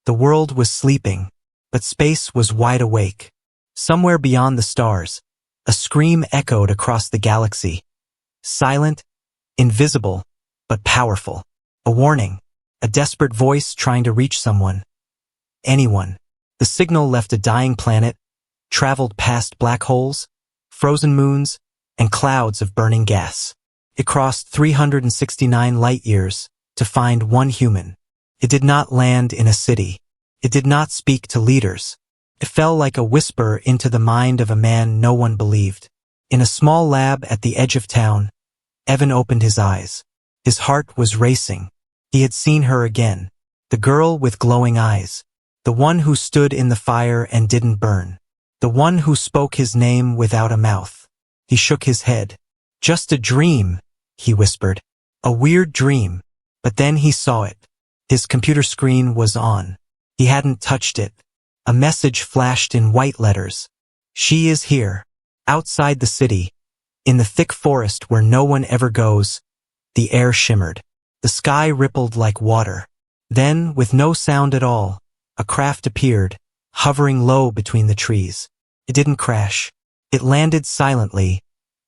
The world was sleeping, but space was wide awake. Somewhere beyond the stars, a scream echoed across the galaxy. Silent, invisible, but powerful. A warning, a desperate voice trying to reach someone. Anyone. The signal left a dying planet, traveled past black holes, frozen moons, and clouds of burning gas. It crossed 369 light-years to find one human. It did not land in a city. It did not speak to leaders. It fell like a whisper into the mind of a man no one believed. In a small lab at the edge of town, Evan opened his eyes. His heart was racing. He had seen her again. The girl with glowing eyes. The one who stood in the fire and didn't burn. The one who spoke his name without a mouth. He shook his head. Just a dream, he whispered. A weird dream. But then he saw it. His computer screen was on. He hadn't touched it. A message flashed in white letters. She is here. Outside the city. In the thick forest where no one ever goes. The air shimmered. The sky rippled like water. Then, with no sound at all, a craft appeared, hovering low between the trees. It didn't crash. It landed silently,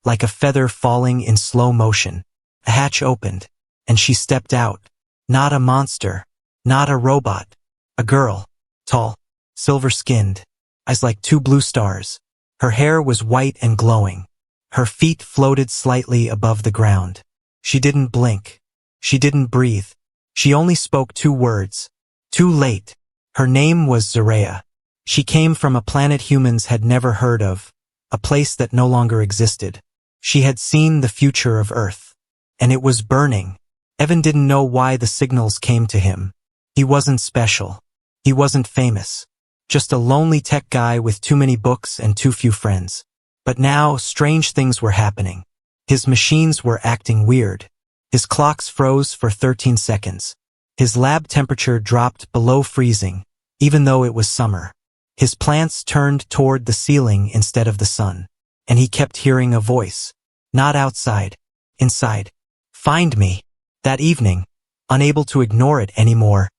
like a feather falling in slow motion. A hatch opened, and she stepped out. Not a monster, not a robot. A girl, tall, silver-skinned, eyes like two blue stars. Her hair was white and glowing. Her feet floated slightly above the ground. She didn't blink. She didn't breathe. She only spoke 2 words. Too late. Her name was Zareya. She came from a planet humans had never heard of, a place that no longer existed. She had seen the future of Earth. And it was burning. Evan didn't know why the signals came to him. He wasn't special. He wasn't famous. Just a lonely tech guy with too many books and too few friends. But now, strange things were happening. His machines were acting weird. His clocks froze for 13 seconds. His lab temperature dropped below freezing, even though it was summer. His plants turned toward the ceiling instead of the sun. And he kept hearing a voice. Not outside. Inside. Find me. That evening, unable to ignore it anymore,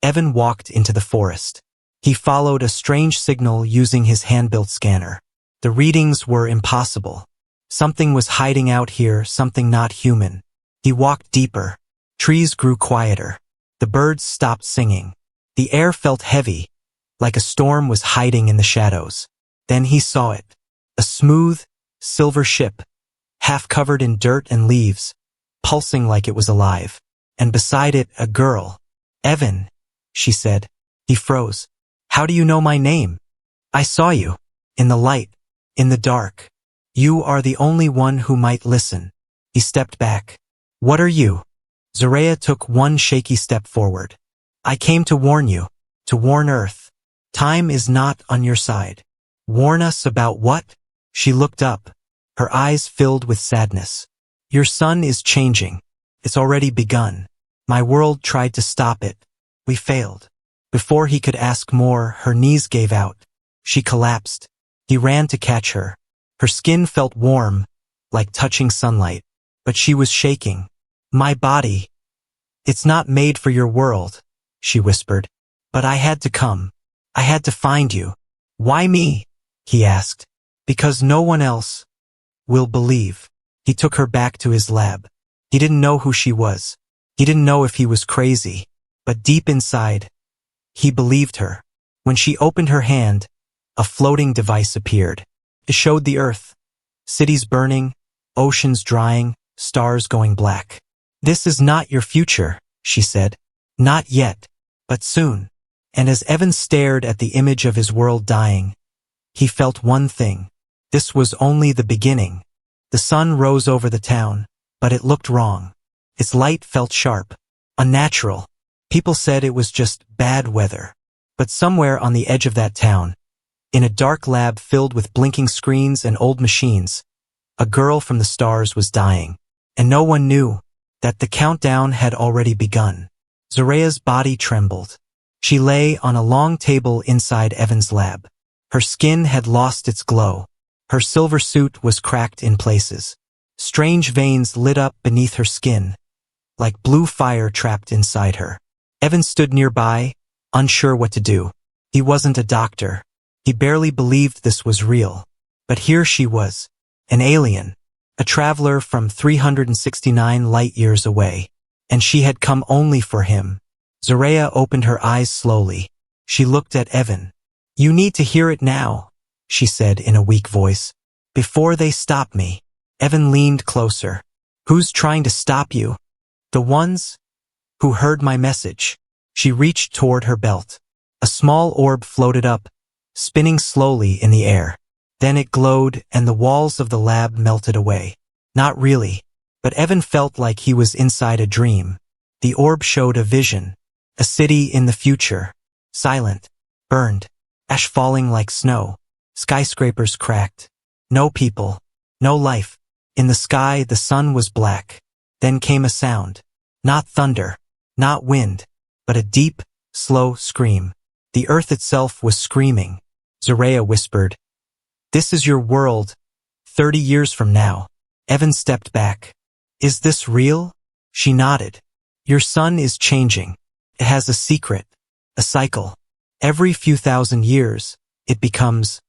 Evan walked into the forest. He followed a strange signal using his hand-built scanner. The readings were impossible. Something was hiding out here, something not human. He walked deeper. Trees grew quieter. The birds stopped singing. The air felt heavy, like a storm was hiding in the shadows. Then he saw it. A smooth, silver ship, half covered in dirt and leaves, pulsing like it was alive. And beside it, a girl. Evan, she said. He froze. How do you know my name? I saw you. In the light. In the dark. You are the only one who might listen. He stepped back. What are you? Zareya took one shaky step forward. I came to warn you. To warn Earth. Time is not on your side. Warn us about what? She looked up. Her eyes filled with sadness. Your sun is changing. It's already begun. My world tried to stop it. We failed. Before he could ask more, her knees gave out. She collapsed. He ran to catch her. Her skin felt warm, like touching sunlight. But she was shaking. My body. It's not made for your world, she whispered. But I had to come. I had to find you. Why me? He asked. Because no one else will believe. He took her back to his lab. He didn't know who she was. He didn't know if he was crazy. But deep inside, he believed her. When she opened her hand, a floating device appeared. It showed the Earth. Cities burning, oceans drying, stars going black. This is not your future, she said. Not yet, but soon. And as Evan stared at the image of his world dying, he felt one thing. This was only the beginning. The sun rose over the town, but it looked wrong. Its light felt sharp, unnatural. People said it was just bad weather. But somewhere on the edge of that town, in a dark lab filled with blinking screens and old machines, a girl from the stars was dying. And no one knew that the countdown had already begun. Zareya's body trembled. She lay on a long table inside Evan's lab. Her skin had lost its glow. Her silver suit was cracked in places. Strange veins lit up beneath her skin, like blue fire trapped inside her. Evan stood nearby, unsure what to do. He wasn't a doctor. He barely believed this was real. But here she was, an alien, a traveler from 369 light-years away. And she had come only for him. Zaraya opened her eyes slowly. She looked at Evan. "You need to hear it now," she said in a weak voice. "Before they stop me." Evan leaned closer. "Who's trying to stop you?" "The ones who heard my message." She reached toward her belt. A small orb floated up, spinning slowly in the air. Then it glowed and the walls of the lab melted away. Not really, but Evan felt like he was inside a dream. The orb showed a vision, a city in the future, silent, burned, ash falling like snow, skyscrapers cracked. No people, no life. In the sky the sun was black. Then came a sound. Not thunder, not wind, but a deep, slow scream. The earth itself was screaming. Zaraya whispered, "This is your world, 30 years from now." Evan stepped back. "Is this real?" She nodded. "Your sun is changing. It has a secret, a cycle. Every few thousand years, it becomes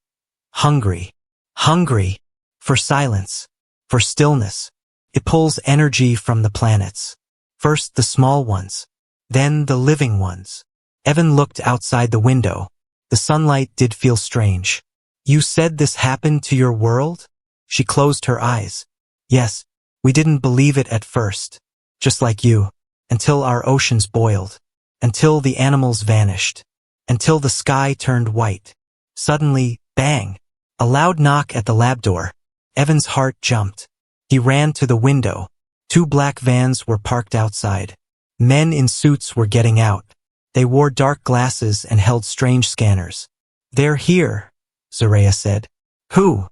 hungry. Hungry for silence, for stillness. It pulls energy from the planets. First the small ones, then the living ones." Evan looked outside the window. The sunlight did feel strange. "You said this happened to your world?" She closed her eyes. "Yes, we didn't believe it at first. Just like you. Until our oceans boiled. Until the animals vanished. Until the sky turned white. Suddenly, bang! A loud knock at the lab door. Evan's heart jumped. He ran to the window. 2 black vans were parked outside. Men in suits were getting out. They wore dark glasses and held strange scanners. "They're here," Zaraya said. "Who?"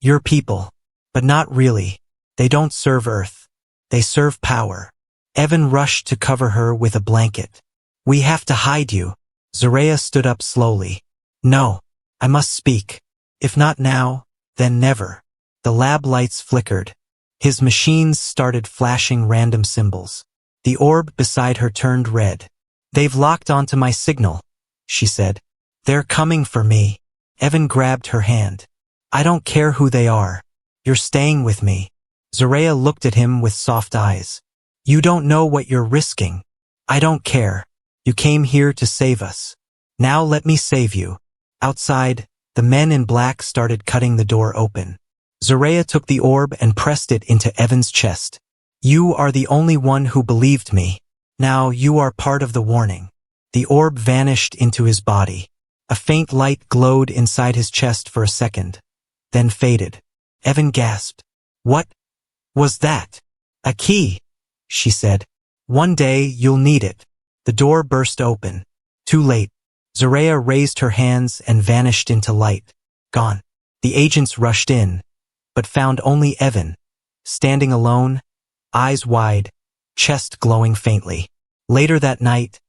"Your people. But not really. They don't serve Earth. They serve power." Evan rushed to cover her with a blanket. "We have to hide you." Zaraya stood up slowly. "No, I must speak. If not now, then never." The lab lights flickered. His machines started flashing random symbols. The orb beside her turned red. "They've locked onto my signal," she said. "They're coming for me." Evan grabbed her hand. "I don't care who they are. You're staying with me." Zaraya looked at him with soft eyes. "You don't know what you're risking." "I don't care. You came here to save us. Now let me save you." Outside, the men in black started cutting the door open. Zaraya took the orb and pressed it into Evan's chest. "You are the only one who believed me. Now you are part of the warning." The orb vanished into his body. A faint light glowed inside his chest for a second, then faded. Evan gasped. "What was that?" "A key," she said. "One day you'll need it." The door burst open. Too late. Zaraya raised her hands and vanished into light. Gone. The agents rushed in, but found only Evan, standing alone, eyes wide, chest glowing faintly. Later that night,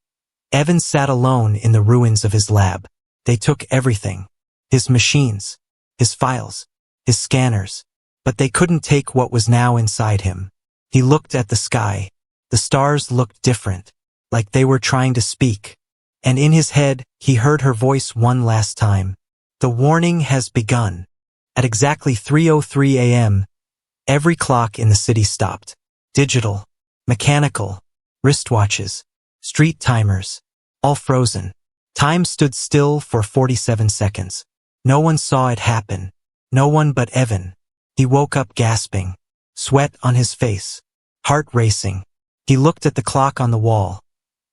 Evan sat alone in the ruins of his lab. They took everything. His machines, his files, his scanners. But they couldn't take what was now inside him. He looked at the sky. The stars looked different, like they were trying to speak. And in his head, he heard her voice one last time. "The warning has begun." At exactly 3:03 a.m., every clock in the city stopped. Digital, mechanical, wristwatches, street timers, all frozen. Time stood still for 47 seconds. No one saw it happen. No one but Evan. He woke up gasping, sweat on his face, heart racing. He looked at the clock on the wall.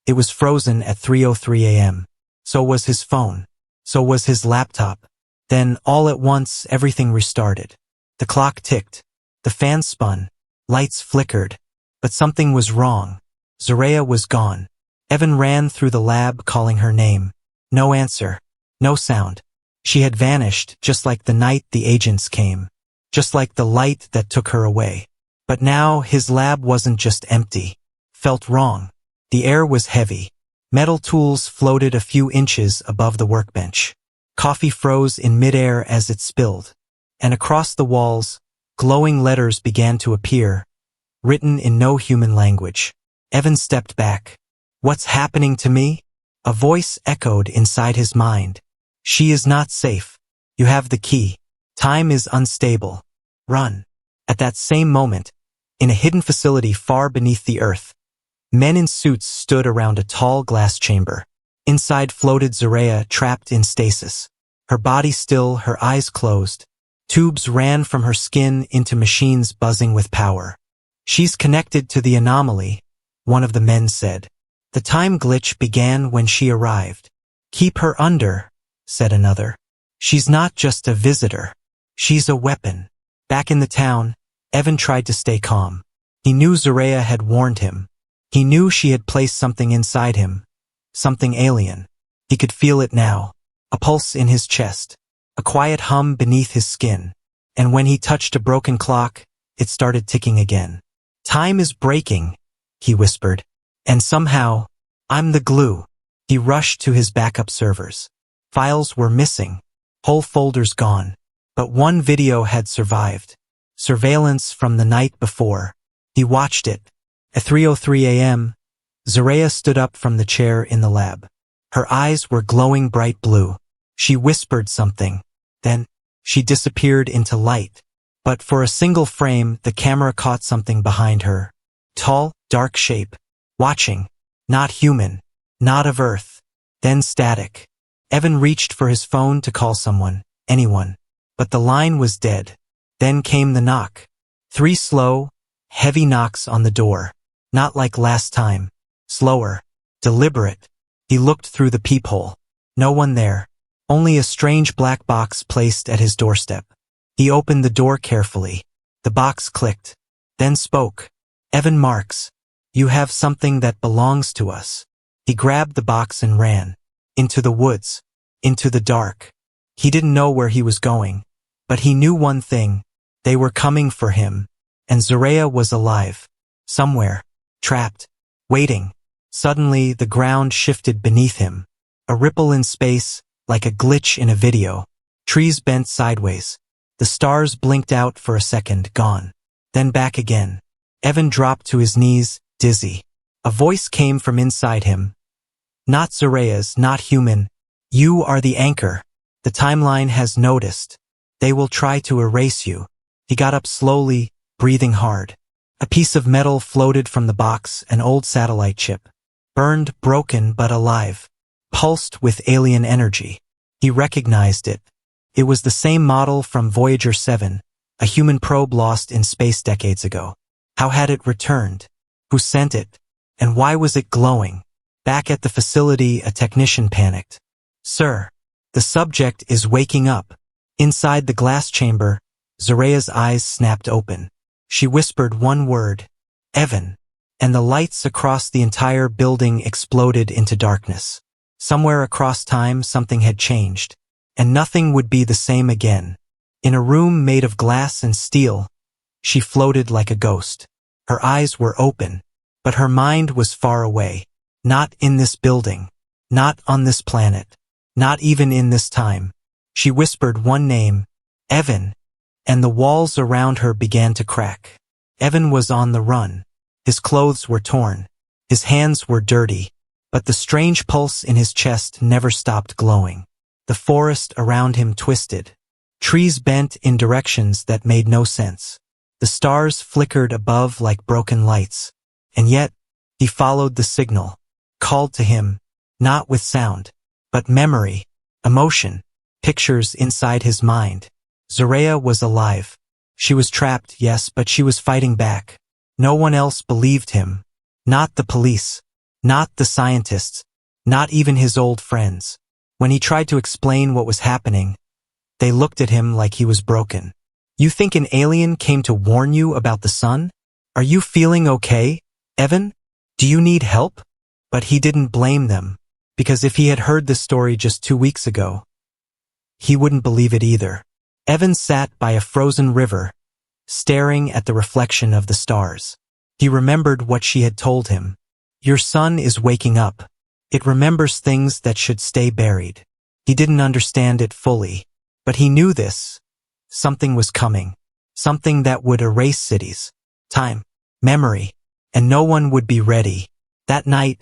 It was frozen at 3:03 a.m. So was his phone. So was his laptop. Then, all at once, everything restarted. The clock ticked. The fan spun. Lights flickered. But something was wrong. Zaraya was gone. Evan ran through the lab calling her name. No answer. No sound. She had vanished just like the night the agents came. Just like the light that took her away. But now his lab wasn't just empty. Felt wrong. The air was heavy. Metal tools floated a few inches above the workbench. Coffee froze in midair as it spilled. And across the walls, glowing letters began to appear, written in no human language. Evan stepped back. "What's happening to me?" A voice echoed inside his mind. She is not safe. You have the key. Time is unstable. Run. At that same moment, in a hidden facility far beneath the earth, men in suits stood around a tall glass chamber. Inside floated Zaraya, trapped in stasis. Her body still, her eyes closed. Tubes ran from her skin into machines buzzing with power. She's connected to the anomaly, one of the men said. The time glitch began when she arrived. Keep her under, said another. She's not just a visitor. She's a weapon. Back in the town, Evan tried to stay calm. He knew Zaraya had warned him. He knew she had placed something inside him. Something alien. He could feel it now. A pulse in his chest. A quiet hum beneath his skin. And when he touched a broken clock, it started ticking again. Time is breaking, he whispered. And somehow, I'm the glue. He rushed to his backup servers. Files were missing. Whole folders gone. But one video had survived. Surveillance from the night before. He watched it. At 3:03 a.m., Zaraya stood up from the chair in the lab. Her eyes were glowing bright blue. She whispered something. Then, she disappeared into light. But for a single frame, the camera caught something behind her. Tall, dark shape. Watching. Not human. Not of Earth. Then static. Evan reached for his phone to call someone. Anyone. But the line was dead. Then came the knock. 3 slow, heavy knocks on the door. Not like last time. Slower. Deliberate. He looked through the peephole. No one there. Only a strange black box placed at his doorstep. He opened the door carefully. The box clicked. Then spoke. Evan Marks. You have something that belongs to us. He grabbed the box and ran. Into the woods. Into the dark. He didn't know where he was going. But he knew one thing. They were coming for him. And Zaraya was alive. Somewhere. Trapped. Waiting. Suddenly, the ground shifted beneath him. A ripple in space, like a glitch in a video. Trees bent sideways. The stars blinked out for a second, gone. Then back again. Evan dropped to his knees, dizzy. A voice came from inside him. Not Zaraya's, not human. You are the anchor. The timeline has noticed. They will try to erase you. He got up slowly, breathing hard. A piece of metal floated from the box, an old satellite chip. Burned, broken, but alive. Pulsed with alien energy. He recognized it. It was the same model from Voyager 7, a human probe lost in space decades ago. How had it returned? Who sent it? And why was it glowing? Back at the facility, a technician panicked. Sir, the subject is waking up. Inside the glass chamber, Zaraya's eyes snapped open. She whispered one word, Evan, and the lights across the entire building exploded into darkness. Somewhere across time, something had changed, and nothing would be the same again. In a room made of glass and steel, she floated like a ghost. Her eyes were open, but her mind was far away. Not in this building. Not on this planet. Not even in this time. She whispered one name, Evan, and the walls around her began to crack. Evan was on the run. His clothes were torn. His hands were dirty, but the strange pulse in his chest never stopped glowing. The forest around him twisted. Trees bent in directions that made no sense. The stars flickered above like broken lights. And yet, he followed the signal, called to him, not with sound, but memory, emotion, pictures inside his mind. Zaraya was alive. She was trapped, yes, but she was fighting back. No one else believed him. Not the police. Not the scientists. Not even his old friends. When he tried to explain what was happening, they looked at him like he was broken. You think an alien came to warn you about the sun? Are you feeling okay, Evan? Do you need help? But he didn't blame them, because if he had heard this story just 2 weeks ago, he wouldn't believe it either. Evan sat by a frozen river, staring at the reflection of the stars. He remembered what she had told him. Your sun is waking up. It remembers things that should stay buried. He didn't understand it fully, but he knew this. Something was coming. Something that would erase cities, time, memory, and no one would be ready. That night,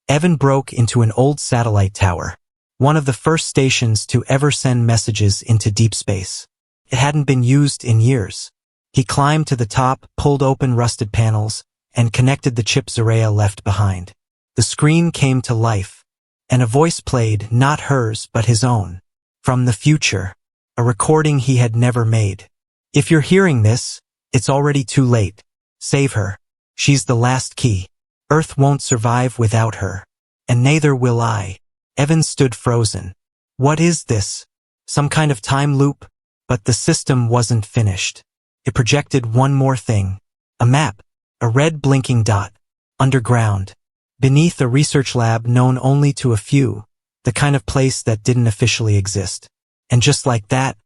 Evan broke into an old satellite tower, one of the first stations to ever send messages into deep space. It hadn't been used in years. He climbed to the top, pulled open rusted panels, and connected the chip Zarea left behind. The screen came to life, and a voice played, not hers but his own. From the future, a recording he had never made. If you're hearing this, it's already too late. Save her. She's the last key. Earth won't survive without her. And neither will I. Evan stood frozen. What is this? Some kind of time loop? But the system wasn't finished. It projected one more thing. A map. A red blinking dot. Underground. Beneath a research lab known only to a few. The kind of place that didn't officially exist. And just like that,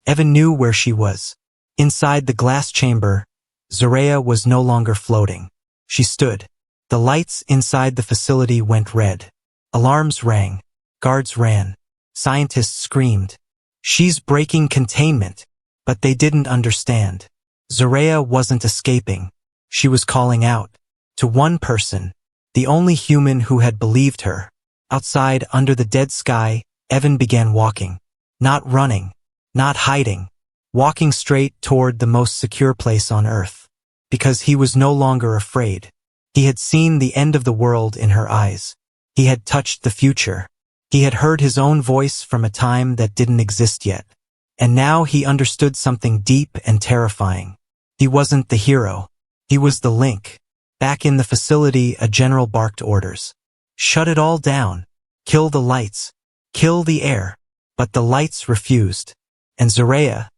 Evan knew where she was. Inside the glass chamber, Zarea was no longer floating. She stood. The lights inside the facility went red. Alarms rang. Guards ran. Scientists screamed. She's breaking containment. But they didn't understand. Zarea wasn't escaping. She was calling out. To one person. The only human who had believed her. Outside, under the dead sky, Evan began walking. Not running. Not hiding. Walking straight toward the most secure place on Earth. Because he was no longer afraid. He had seen the end of the world in her eyes. He had touched the future. He had heard his own voice from a time that didn't exist yet. And now he understood something deep and terrifying. He wasn't the hero. He was the link. Back in the facility, a general barked orders. Shut it all down. Kill the lights. Kill the air. But the lights refused. And Zarea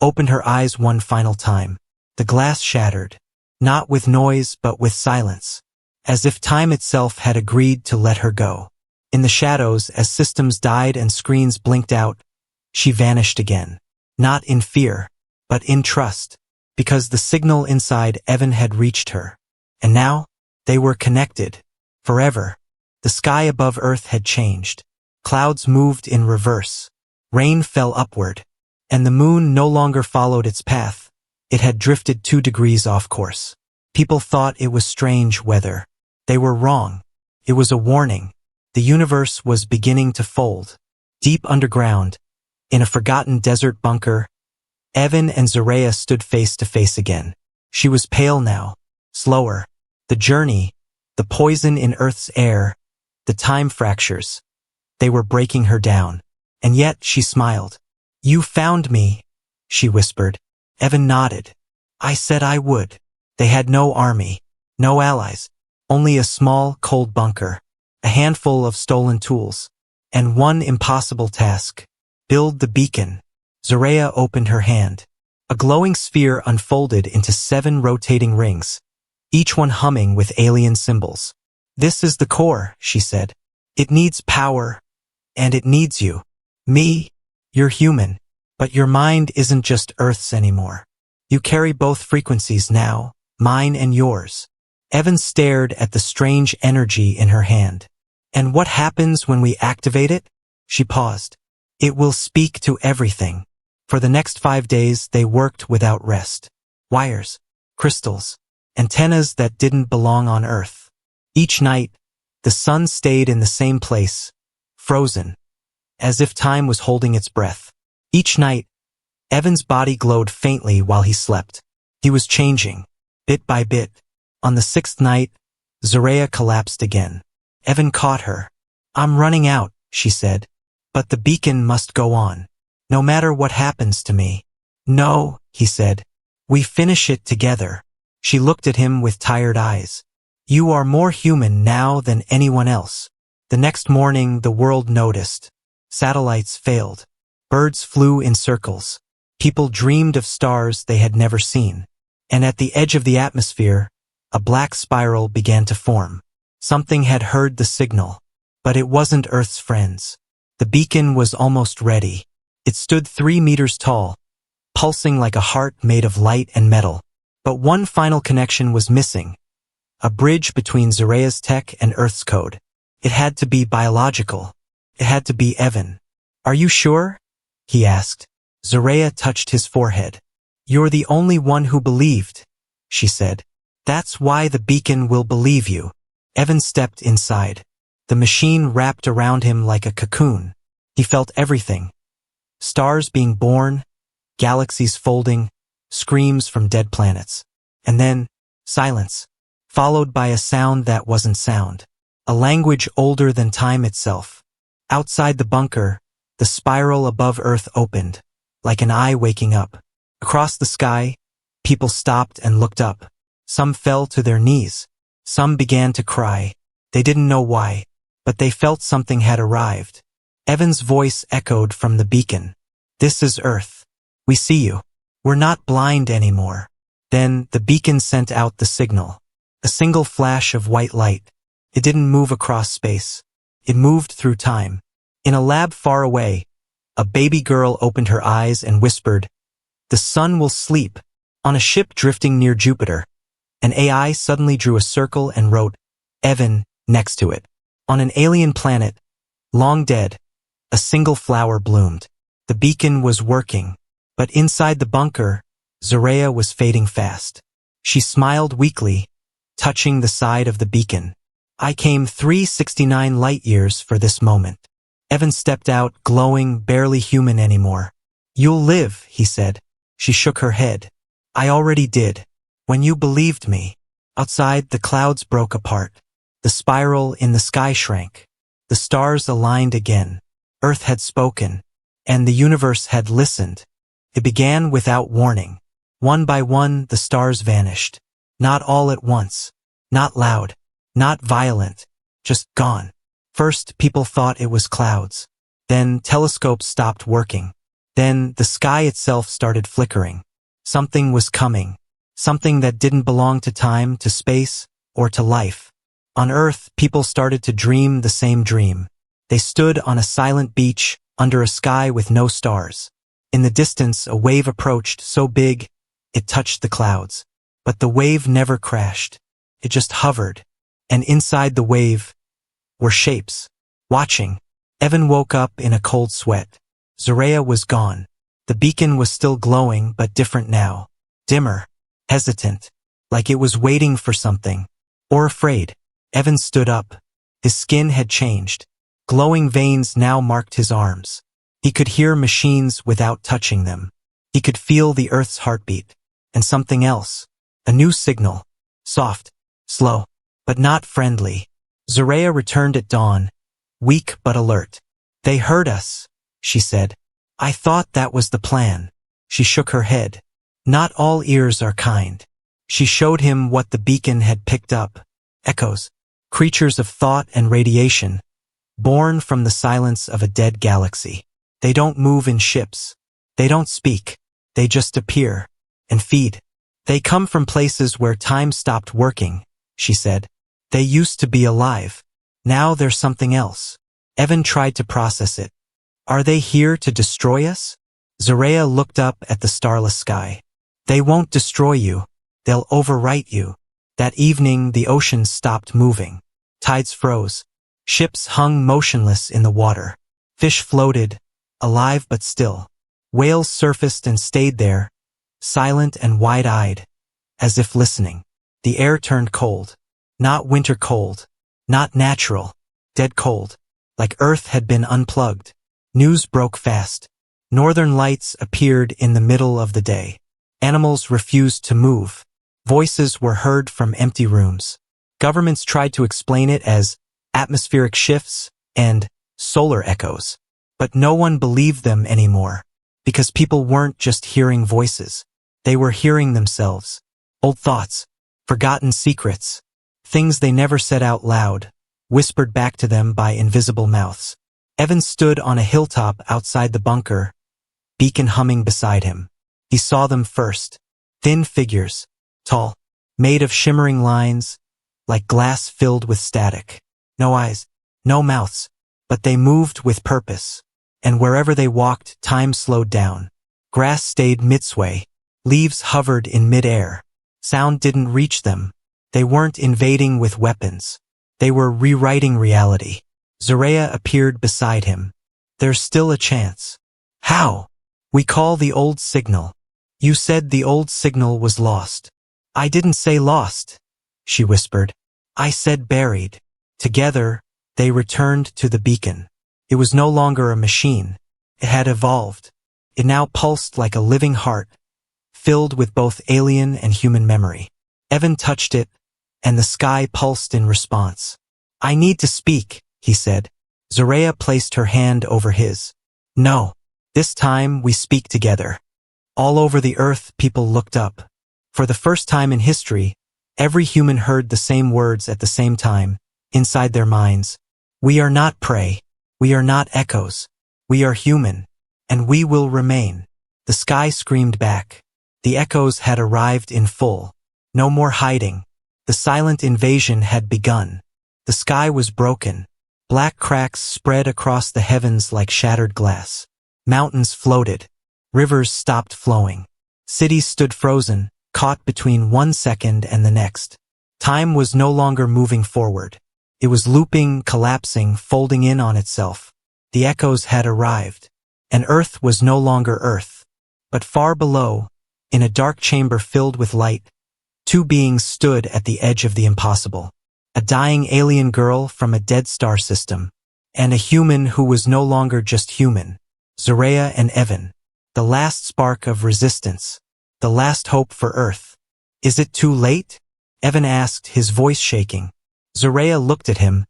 opened her eyes one final time. The glass shattered. Not with noise, but with silence. As if time itself had agreed to let her go. In the shadows, as systems died and screens blinked out, she vanished again. Not in fear, but in trust. Because the signal inside Evan had reached her. And now, they were connected. Forever. The sky above Earth had changed. Clouds moved in reverse. Rain fell upward. And the moon no longer followed its path. It had drifted 2 degrees off course. People thought it was strange weather. They were wrong. It was a warning. The universe was beginning to fold. Deep underground, in a forgotten desert bunker, Evan and Zarea stood face to face again. She was pale now, slower. The journey, the poison in Earth's air, the time fractures. They were breaking her down. And yet she smiled. You found me, she whispered. Evan nodded. I said I would. They had no army, no allies, only a small, cold bunker, a handful of stolen tools, and one impossible task. Build the beacon. Zarea opened her hand. A glowing sphere unfolded into 7 rotating rings, each one humming with alien symbols. This is the core, she said. It needs power, and it needs you. Me, you're human, but your mind isn't just Earth's anymore. You carry both frequencies now, mine and yours. Evan stared at the strange energy in her hand. And what happens when we activate it? She paused. It will speak to everything. For the next 5 days, they worked without rest. Wires, crystals, antennas that didn't belong on Earth. Each night, the sun stayed in the same place, frozen, as if time was holding its breath. Each night, Evan's body glowed faintly while he slept. He was changing, bit by bit. On the 6th night, Zarea collapsed again. Evan caught her. I'm running out, she said. But the beacon must go on. No matter what happens to me. No, he said. We finish it together. She looked at him with tired eyes. You are more human now than anyone else. The next morning, the world noticed. Satellites failed. Birds flew in circles. People dreamed of stars they had never seen. And at the edge of the atmosphere, a black spiral began to form. Something had heard the signal. But it wasn't Earth's friends. The beacon was almost ready. It stood 3 meters tall, pulsing like a heart made of light and metal. But one final connection was missing. A bridge between Zarea's tech and Earth's code. It had to be biological. It had to be Evan. Are you sure? He asked. Zarea touched his forehead. You're the only one who believed, she said. That's why the beacon will believe you. Evan stepped inside. The machine wrapped around him like a cocoon. He felt everything. Stars being born, galaxies folding, screams from dead planets. And then, silence, followed by a sound that wasn't sound. A language older than time itself. Outside the bunker, the spiral above Earth opened, like an eye waking up. Across the sky, people stopped and looked up. Some fell to their knees. Some began to cry. They didn't know why, but they felt something had arrived. Evan's voice echoed from the beacon. This is Earth. We see you. We're not blind anymore. Then the beacon sent out the signal. A single flash of white light. It didn't move across space. It moved through time. In a lab far away, a baby girl opened her eyes and whispered, "The sun will sleep." On a ship drifting near Jupiter, an AI suddenly drew a circle and wrote, "Evan," next to it. On an alien planet, long dead, a single flower bloomed. The beacon was working, but inside the bunker, Zareya was fading fast. She smiled weakly, touching the side of the beacon. I came 369 light-years for this moment. Evan stepped out, glowing, barely human anymore. You'll live, he said. She shook her head. I already did. When you believed me. Outside, the clouds broke apart. The spiral in the sky shrank. The stars aligned again. Earth had spoken, and the universe had listened. It began without warning. One by one, the stars vanished. Not all at once. Not loud. Not violent. Just gone. First, people thought it was clouds. Then, telescopes stopped working. Then, the sky itself started flickering. Something was coming. Something that didn't belong to time, to space, or to life. On Earth, people started to dream the same dream. They stood on a silent beach, under a sky with no stars. In the distance, a wave approached, so big, it touched the clouds. But the wave never crashed. It just hovered. And inside the wave were shapes. Watching. Evan woke up in a cold sweat. Zareya was gone. The beacon was still glowing, but different now. Dimmer. Hesitant. Like it was waiting for something. Or afraid. Evan stood up. His skin had changed. Glowing veins now marked his arms. He could hear machines without touching them. He could feel the Earth's heartbeat. And something else. A new signal. Soft. Slow. But not friendly. Zareya returned at dawn. Weak but alert. They heard us, she said. I thought that was the plan. She shook her head. Not all ears are kind. She showed him what the beacon had picked up. Echoes. Creatures of thought and radiation. Born from the silence of a dead galaxy. They don't move in ships. They don't speak. They just appear. And feed. They come from places where time stopped working, she said. They used to be alive. Now they're something else. Evan tried to process it. Are they here to destroy us? Zareya looked up at the starless sky. They won't destroy you. They'll overwrite you. That evening, the oceans stopped moving. Tides froze. Ships hung motionless in the water. Fish floated, alive but still. Whales surfaced and stayed there, silent and wide-eyed, as if listening. The air turned cold. Not winter cold. Not natural. Dead cold. Like Earth had been unplugged. News broke fast. Northern lights appeared in the middle of the day. Animals refused to move. Voices were heard from empty rooms. Governments tried to explain it as atmospheric shifts and solar echoes. But no one believed them anymore, because people weren't just hearing voices. They were hearing themselves. Old thoughts. Forgotten secrets. Things they never said out loud, whispered back to them by invisible mouths. Evan stood on a hilltop outside the bunker, beacon humming beside him. He saw them first. Thin figures, tall, made of shimmering lines, like glass filled with static. No eyes, no mouths, but they moved with purpose. And wherever they walked, time slowed down. Grass stayed midsway. Leaves hovered in midair. Sound didn't reach them. They weren't invading with weapons. They were rewriting reality. Zareya appeared beside him. There's still a chance. How? We call the old signal. You said the old signal was lost. I didn't say lost, she whispered. I said buried. Together, They returned to the beacon. It was no longer a machine. It had evolved. It now pulsed like a living heart, filled with both alien and human memory. Evan touched it, and the sky pulsed in response. "I need to speak," he said. Zaraya placed her hand over his. "No. This time we speak together." All over the earth, people looked up. For the first time in history, every human heard the same words at the same time, inside their minds. "We are not prey. We are not echoes. We are human, and we will remain." The sky screamed back. The echoes had arrived in full. No more hiding. The silent invasion had begun. The sky was broken. Black cracks spread across the heavens like shattered glass. Mountains floated. Rivers stopped flowing. Cities stood frozen, caught between 1 second and the next. Time was no longer moving forward. It was looping, collapsing, folding in on itself. The echoes had arrived. And Earth was no longer Earth. But far below, in a dark chamber filled with light, two beings stood at the edge of the impossible. A dying alien girl from a dead star system, and a human who was no longer just human. Zaraya and Evan. The last spark of resistance. The last hope for Earth. "Is it too late?" Evan asked, his voice shaking. Zaraya looked at him,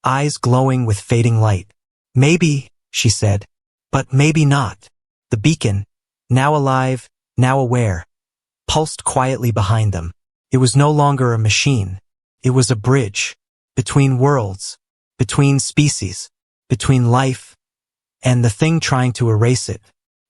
eyes glowing with fading light. "Maybe," she said, "but maybe not." The beacon, now alive, now aware, pulsed quietly behind them. It was no longer a machine. It was a bridge. Between worlds. Between species. Between life and the thing trying to erase it.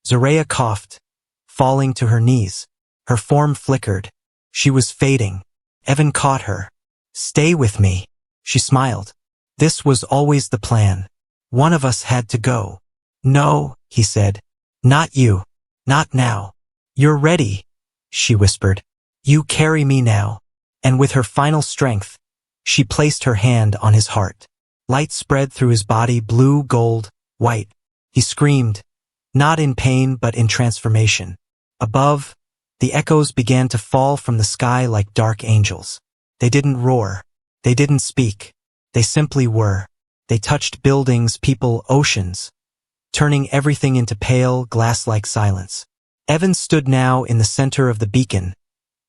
Zaraya coughed, falling to her knees. Her form flickered. She was fading. Evan caught her. "Stay with me." She smiled. "This was always the plan. One of us had to go." "No," he said. "Not you. Not now." "You're ready," she whispered. "You carry me now." And with her final strength, she placed her hand on his heart. Light spread through his body, blue, gold, white. He screamed, not in pain but in transformation. Above, the echoes began to fall from the sky like dark angels. They didn't roar. They didn't speak. They simply were. They touched buildings, people, oceans, turning everything into pale, glass-like silence. Evan stood now in the center of the beacon,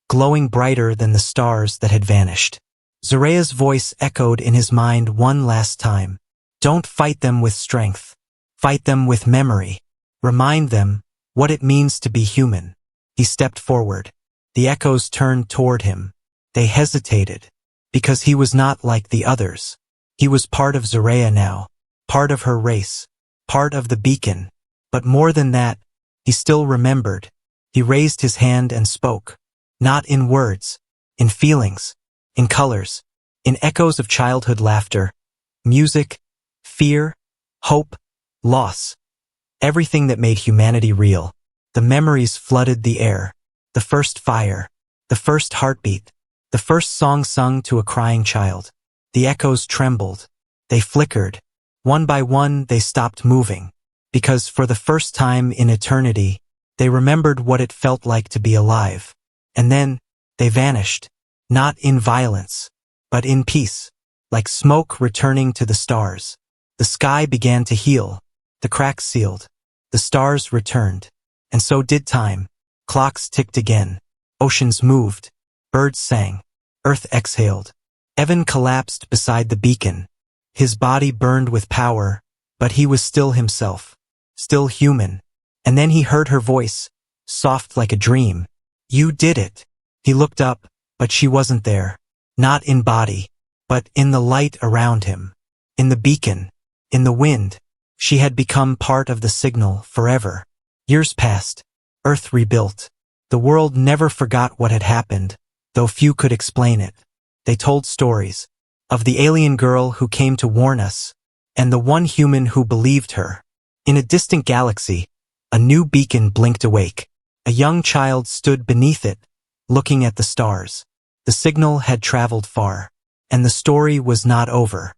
glowing brighter than the stars that had vanished. Zaraya's voice echoed in his mind one last time. "Don't fight them with strength. Fight them with memory. Remind them what it means to be human." He stepped forward. The echoes turned toward him. They hesitated, because he was not like the others. He was part of Zaraya now, part of her race, part of the beacon. But more than that, he still remembered. He raised his hand and spoke. Not in words, in feelings, in colors, in echoes of childhood laughter, music, fear, hope, loss. Everything that made humanity real. The memories flooded the air. The first fire, the first heartbeat, the first song sung to a crying child. The echoes trembled. They flickered. One by one they stopped moving. Because for the first time in eternity, they remembered what it felt like to be alive. And then, they vanished. Not in violence, but in peace. Like smoke returning to the stars. The sky began to heal. The cracks sealed. The stars returned. And so did time. Clocks ticked again. Oceans moved. Birds sang. Earth exhaled. Evan collapsed beside the beacon. His body burned with power, but he was still himself. Still human. And then he heard her voice, soft like a dream. "You did it." He looked up, but she wasn't there. Not in body, but in the light around him. In the beacon. In the wind. She had become part of the signal forever. Years passed. Earth rebuilt. The world never forgot what had happened, though few could explain it. They told stories. Of the alien girl who came to warn us, and the one human who believed her. In a distant galaxy, a new beacon blinked awake. A young child stood beneath it, looking at the stars. The signal had traveled far, and the story was not over.